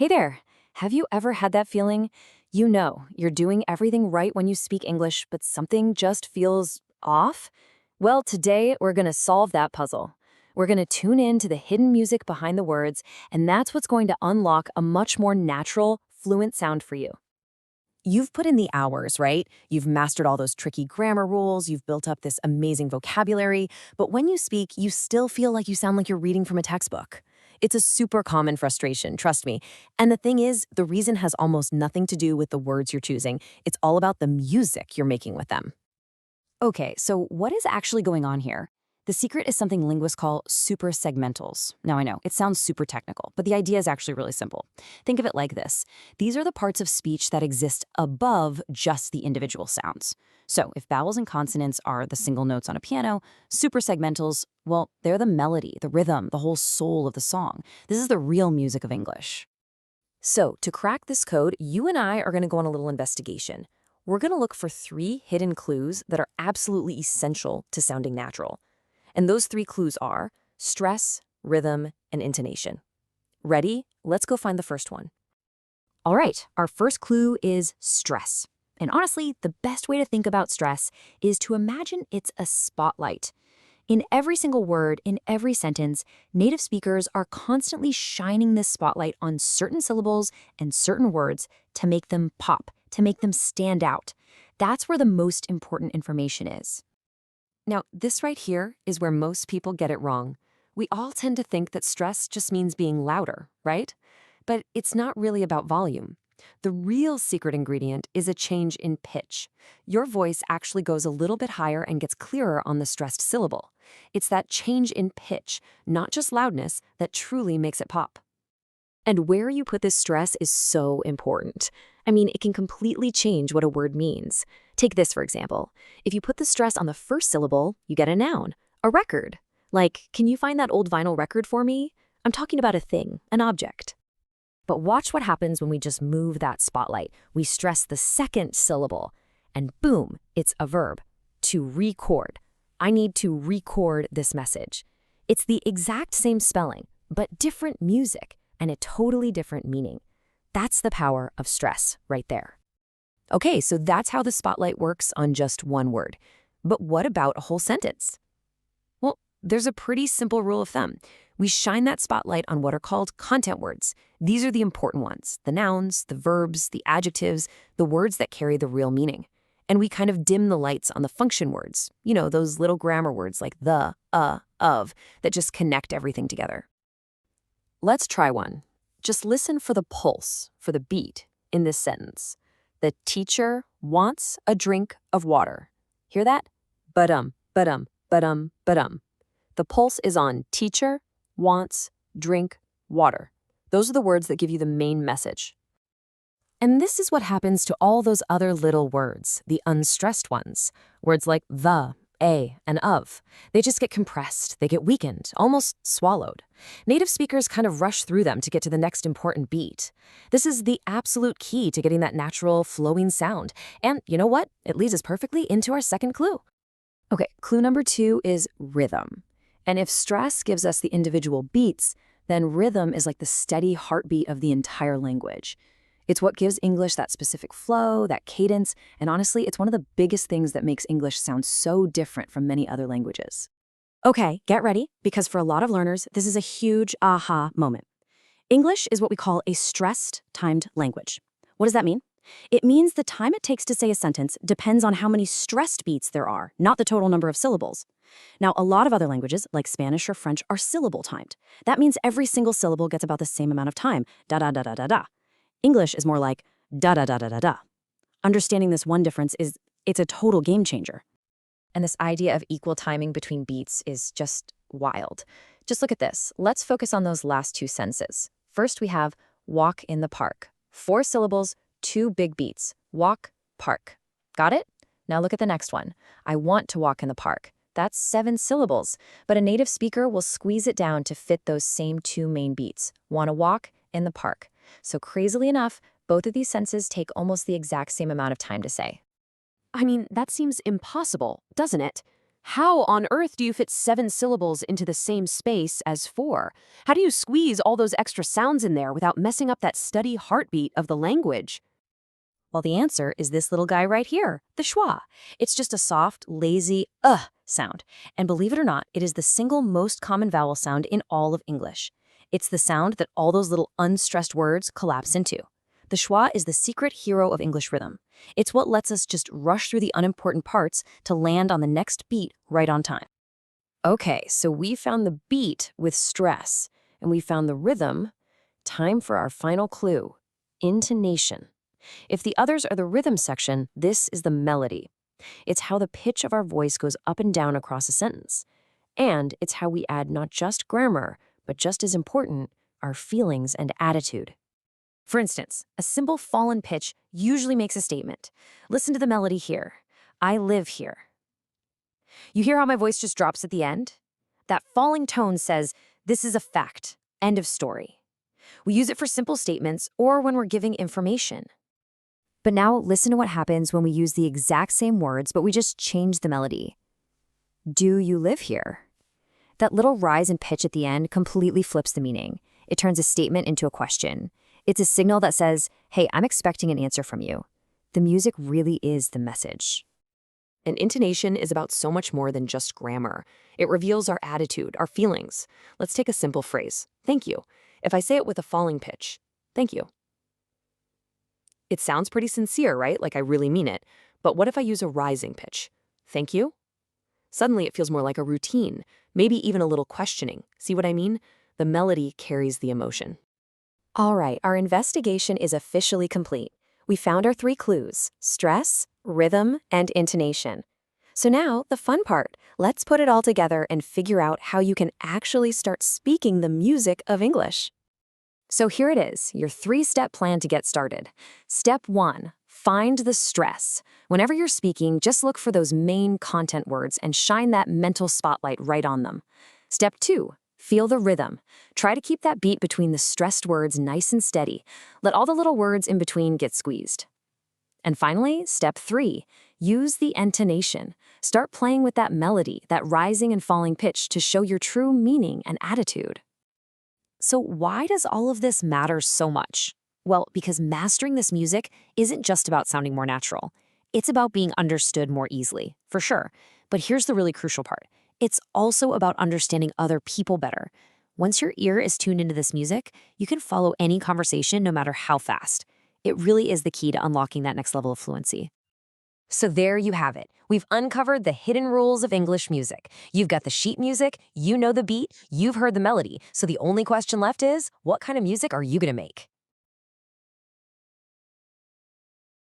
Hey there! Have you ever had that feeling? You know, you're doing everything right when you speak English, but something just feels off? Well, today we're going to solve that puzzle. We're going to tune in to the hidden music behind the words, and that's what's going to unlock a much more natural, fluent sound for you. You've put in the hours, right? You've mastered all those tricky grammar rules, you've built up this amazing vocabulary, but when you speak, you still feel like you sound like you're reading from a textbook. It's a super common frustration, trust me. And the thing is, the reason has almost nothing to do with the words you're choosing. It's all about the music you're making with them. Okay, so what is actually going on here? The secret is something linguists call supersegmentals. Now I know, it sounds super technical, but the idea is actually really simple. Think of it like this. These are the parts of speech that exist above just the individual sounds. So if vowels and consonants are the single notes on a piano, supersegmentals, well, they're the melody, the rhythm, the whole soul of the song. This is the real music of English. So to crack this code, you and I are going to go on a little investigation. We're going to look for 3 hidden clues that are absolutely essential to sounding natural. And those 3 clues are stress, rhythm, and intonation. Ready? Let's go find the first one. All right, our first clue is stress. And honestly, the best way to think about stress is to imagine it's a spotlight. In every single word, in every sentence, native speakers are constantly shining this spotlight on certain syllables and certain words to make them pop, to make them stand out. That's where the most important information is. Now, this right here is where most people get it wrong. We all tend to think that stress just means being louder, right? But it's not really about volume. The real secret ingredient is a change in pitch. Your voice actually goes a little bit higher and gets clearer on the stressed syllable. It's that change in pitch, not just loudness, that truly makes it pop. And where you put this stress is so important. I mean, it can completely change what a word means. Take this, for example. If you put the stress on the first syllable, you get a noun, a record. Like, can you find that old vinyl record for me? I'm talking about a thing, an object. But watch what happens when we just move that spotlight. We stress the second syllable, and boom, it's a verb. To record. I need to record this message. It's the exact same spelling, but different music and a totally different meaning. That's the power of stress right there. Okay, so that's how the spotlight works on just one word. But what about a whole sentence? Well, there's a pretty simple rule of thumb. We shine that spotlight on what are called content words. These are the important ones, the nouns, the verbs, the adjectives, the words that carry the real meaning. And we kind of dim the lights on the function words, you know, those little grammar words like the, of, that just connect everything together. Let's try one. Just listen for the pulse, for the beat, in this sentence. The teacher wants a drink of water. Hear that? Ba-dum, ba-dum, ba-dum, ba-dum. The pulse is on teacher, wants, drink, water. Those are the words that give you the main message. And this is what happens to all those other little words, the unstressed ones. Words like the, a, and of. They just get compressed, they get weakened, almost swallowed. Native speakers kind of rush through them to get to the next important beat. This is the absolute key to getting that natural, flowing sound. And you know what? It leads us perfectly into our second clue. Okay, clue number 2 is rhythm. And if stress gives us the individual beats, then rhythm is like the steady heartbeat of the entire language. It's what gives English that specific flow, that cadence, and honestly, it's one of the biggest things that makes English sound so different from many other languages. Okay, get ready, because for a lot of learners, this is a huge aha moment. English is what we call a stressed timed language. What does that mean? It means the time it takes to say a sentence depends on how many stressed beats there are, not the total number of syllables. Now, a lot of other languages, like Spanish or French, are syllable timed. That means every single syllable gets about the same amount of time, da-da-da-da-da-da. English is more like da-da-da-da-da-da. Understanding this one difference it's a total game changer. And this idea of equal timing between beats is just wild. Just look at this. Let's focus on those last 2 sentences. First, we have walk in the park. 4 syllables, 2 big beats. Walk, park. Got it? Now look at the next one. I want to walk in the park. That's 7 syllables, but a native speaker will squeeze it down to fit those same 2 main beats. Want to walk in the park. So crazily enough, both of these sentences take almost the exact same amount of time to say. I mean, that seems impossible, doesn't it? How on earth do you fit 7 syllables into the same space as 4? How do you squeeze all those extra sounds in there without messing up that steady heartbeat of the language? Well, the answer is this little guy right here, the schwa. It's just a soft, lazy sound. And believe it or not, it is the single most common vowel sound in all of English. It's the sound that all those little unstressed words collapse into. The schwa is the secret hero of English rhythm. It's what lets us just rush through the unimportant parts to land on the next beat right on time. Okay, so we found the beat with stress, and we found the rhythm. Time for our final clue, intonation. If the others are the rhythm section, this is the melody. It's how the pitch of our voice goes up and down across a sentence. And it's how we add not just grammar, but just as important, our feelings and attitude. For instance, a simple fallen pitch usually makes a statement. Listen to the melody here. I live here. You hear how my voice just drops at the end? That falling tone says, this is a fact. End of story. We use it for simple statements or when we're giving information. But now listen to what happens when we use the exact same words, but we just change the melody. Do you live here? That little rise in pitch at the end completely flips the meaning. It turns a statement into a question. It's a signal that says, hey, I'm expecting an answer from you. The music really is the message. And intonation is about so much more than just grammar. It reveals our attitude, our feelings. Let's take a simple phrase, thank you. If I say it with a falling pitch, thank you. It sounds pretty sincere, right? Like I really mean it. But what if I use a rising pitch? Thank you? Suddenly it feels more like a routine, maybe even a little questioning. See what I mean? The melody carries the emotion. All right, our investigation is officially complete. We found our 3 clues: stress, rhythm, and intonation. So now, the fun part. Let's put it all together and figure out how you can actually start speaking the music of English. So here it is, your 3-step plan to get started. Step 1, find the stress. Whenever you're speaking, just look for those main content words and shine that mental spotlight right on them. Step 2, feel the rhythm. Try to keep that beat between the stressed words nice and steady. Let all the little words in between get squeezed. And finally, step 3, use the intonation. Start playing with that melody, that rising and falling pitch to show your true meaning and attitude. So why does all of this matter so much? Well, because mastering this music isn't just about sounding more natural. It's about being understood more easily, for sure. But here's the really crucial part. It's also about understanding other people better. Once your ear is tuned into this music, you can follow any conversation no matter how fast. It really is the key to unlocking that next level of fluency. So there you have it. We've uncovered the hidden rules of English music. You've got the sheet music, you know the beat, you've heard the melody. So the only question left is, what kind of music are you going to make?